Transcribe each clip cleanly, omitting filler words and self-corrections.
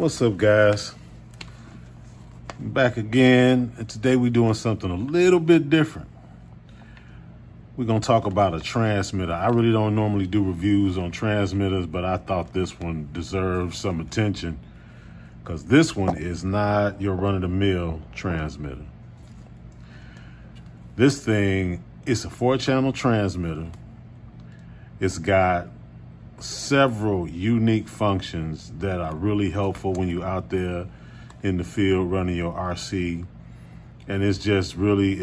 What's up, guys? Back again, and today we're doing something a little bit different. We're gonna talk about a transmitter. I really don't normally do reviews on transmitters, but I thought this one deserved some attention because this one is not your run-of-the-mill transmitter. This thing is a 4-channel transmitter. It's got several unique functions that are really helpful when you're out there in the field running your RC. And it's just really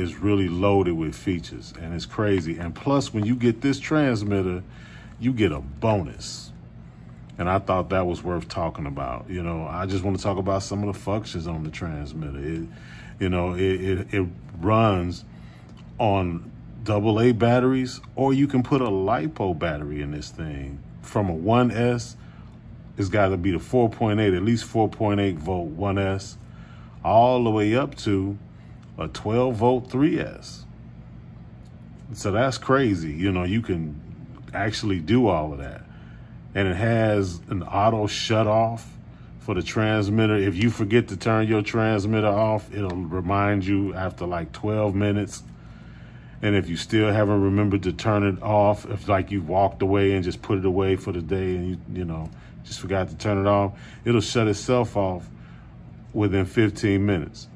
loaded with features, and it's crazy. And plus, when you get this transmitter, you get a bonus. And I thought that was worth talking about. You know, I just want to talk about some of the functions on the transmitter. It runs on AA batteries, or you can put a LiPo battery in this thing. From a 1S, it's got to be the 4.8, at least 4.8 volt 1S, all the way up to a 12 volt 3S. So that's crazy. You know, you can actually do all of that. And it has an auto shut off for the transmitter. If you forget to turn your transmitter off, it'll remind you after like 12 minutes. And if you still haven't remembered to turn it off, if like you walked away and just put it away for the day and you just forgot to turn it off, it'll shut itself off within 15 minutes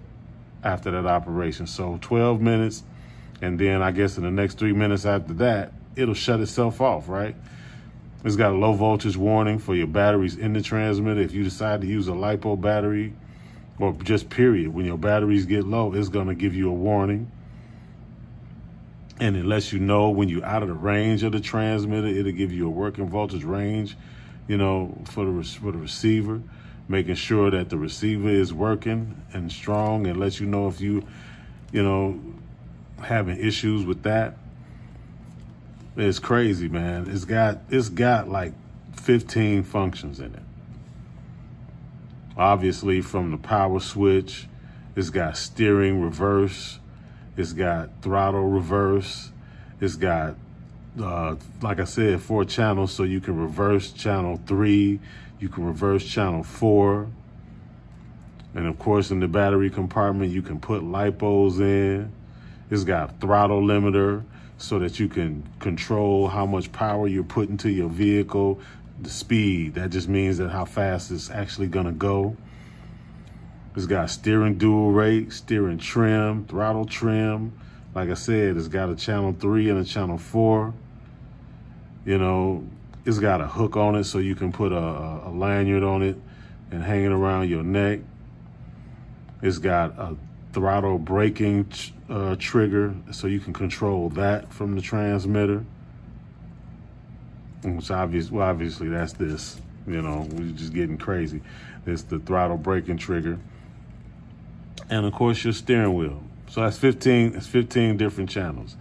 after that operation. So 12 minutes, and then I guess in the next 3 minutes after that, it'll shut itself off, right? It's got a low voltage warning for your batteries in the transmitter. If you decide to use a LiPo battery, or just period, when your batteries get low, it's gonna give you a warning. And it lets you know when you're out of the range of the transmitter. It'll give you a working voltage range, for the receiver, making sure that the receiver is working and strong, and lets you know if you having issues with that. It's crazy, man. It's got like 15 functions in it. Obviously, from the power switch, it's got steering reverse. It's got throttle reverse. It's got, like I said, 4 channels, so you can reverse channel 3, you can reverse channel 4. And of course, in the battery compartment, you can put LiPos in. It's got throttle limiter so that you can control how much power you're putting to your vehicle. The speed, that just means that how fast it's actually gonna go. It's got steering dual rate, steering trim, throttle trim. Like I said, it's got a channel 3 and a channel 4. It's got a hook on it so you can put a lanyard on it and hang it around your neck. It's got a throttle braking trigger so you can control that from the transmitter. Which obviously that's this. We're just getting crazy. It's the throttle braking trigger. And of course your steering wheel. So that's 15 different channels.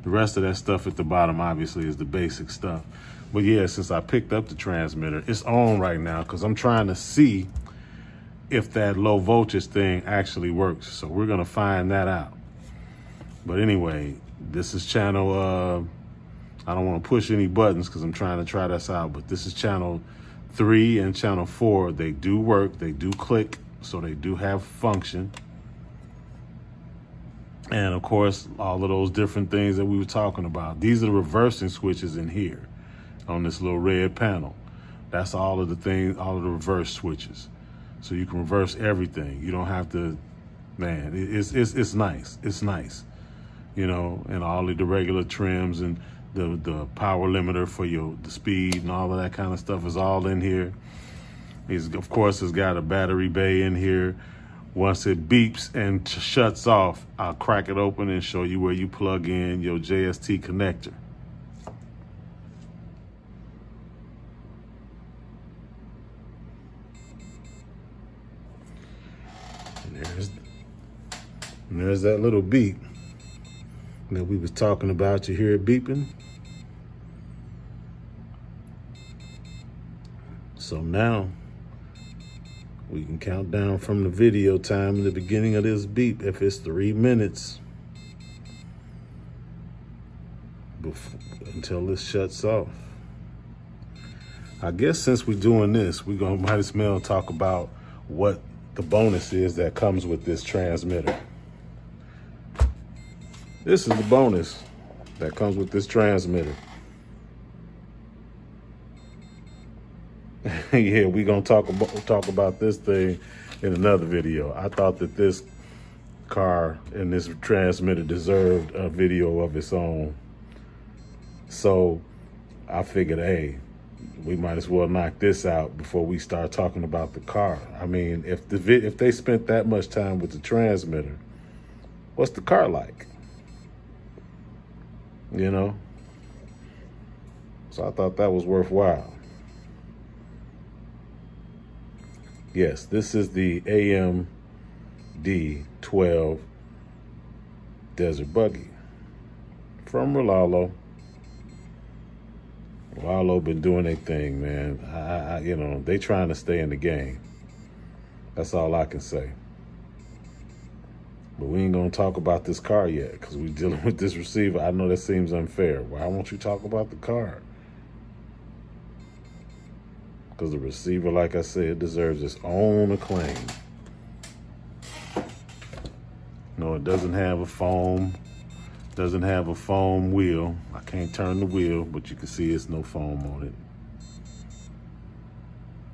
The rest of that stuff at the bottom obviously is the basic stuff. But yeah, since I picked up the transmitter, it's on right now because I'm trying to see if that low voltage thing actually works. So we're gonna find that out. But anyway, this is channel, I don't wanna push any buttons because I'm trying to try this out, but this is channel 3 and channel 4. They do work, they do click, so they do have function. And of course, all of those different things that we were talking about. These are the reversing switches in here on this little red panel. That's all of the things, all of the reverse switches. So you can reverse everything. You don't have to, man, it's nice. It's nice, and all of the regular trims and the power limiter for the speed and all of that kind of stuff is all in here. Of course, it's got a battery bay in here. Once it beeps and shuts off, I'll crack it open and show you where you plug in your JST connector. And there's that little beep that we was talking about. You hear it beeping? So now we can count down from the video time in the beginning of this beep. If it's 3 minutes until this shuts off. I guess since we're doing this, might as well talk about what the bonus is that comes with this transmitter. This is the bonus that comes with this transmitter. Yeah, we're gonna talk about this thing in another video. I thought that this car and this transmitter deserved a video of its own. So I figured, hey, we might as well knock this out before we start talking about the car. I mean, if they spent that much time with the transmitter, what's the car like? You know? So I thought that was worthwhile. Yes, this is the AMD 12 Desert Buggy from Rolalo. Rolalo been doing their thing, man. You know, they trying to stay in the game. That's all I can say. But we ain't gonna talk about this car yet because we're dealing with this receiver. I know that seems unfair. Why won't you talk about the car? Because the receiver, like I said, deserves its own acclaim. No, it doesn't have a foam. Doesn't have a foam wheel. I can't turn the wheel, but you can see it's no foam on it.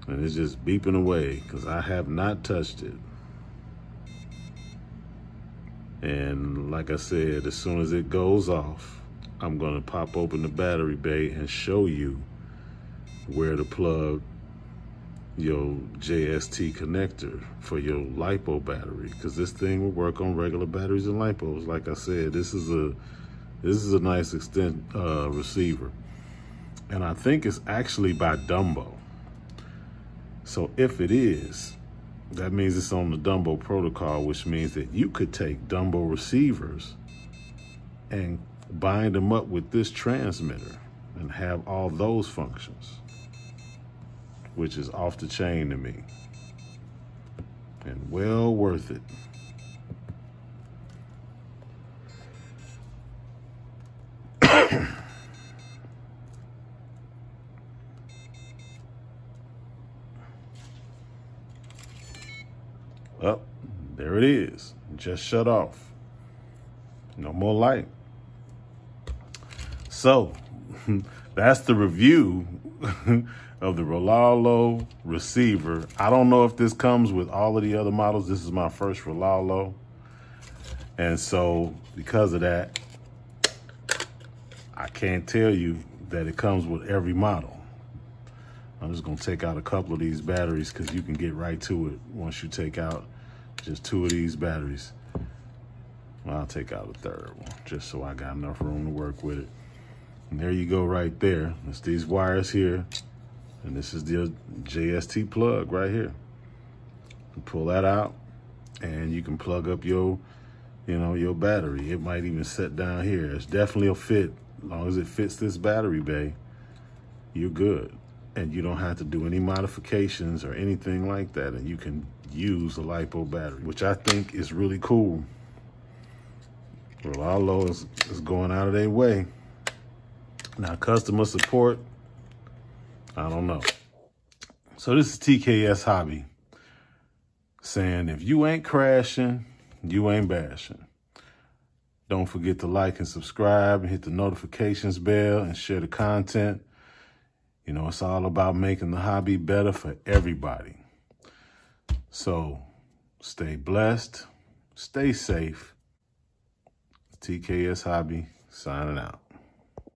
And it's just beeping away because I have not touched it. And like I said, as soon as it goes off, I'm gonna pop open the battery bay and show you where to plug your JST connector for your LiPo battery, because this thing will work on regular batteries and LiPos. Like I said, this is a nice extent receiver, and I think it's actually by Dumbo. So if it is, that means it's on the Dumbo protocol, which means that you could take Dumbo receivers and bind them up with this transmitter and have all those functions, which is off the chain to me and well worth it. Oh, there it is. Just shut off. No more light. So that's the review of the Rolalo receiver. I don't know if this comes with all of the other models. This is my first Rolalo. And so because of that, I can't tell you that it comes with every model. I'm just gonna take out a couple of these batteries because you can get right to it once you take out just 2 of these batteries. Well, I'll take out a third one just so I got enough room to work with it. And there you go right there. It's these wires here. And this is the JST plug right here. You pull that out and you can plug up your, your battery. It might even sit down here. It's definitely a fit. As long as it fits this battery bay, you're good. And you don't have to do any modifications or anything like that. And you can use a LiPo battery, which I think is really cool. Rolalo is going out of their way. Now, customer support, I don't know. So this is TKS Hobby saying, if you ain't crashing, you ain't bashing. Don't forget to like and subscribe and hit the notifications bell and share the content. You know, it's all about making the hobby better for everybody. So stay blessed, stay safe. TKS Hobby signing out.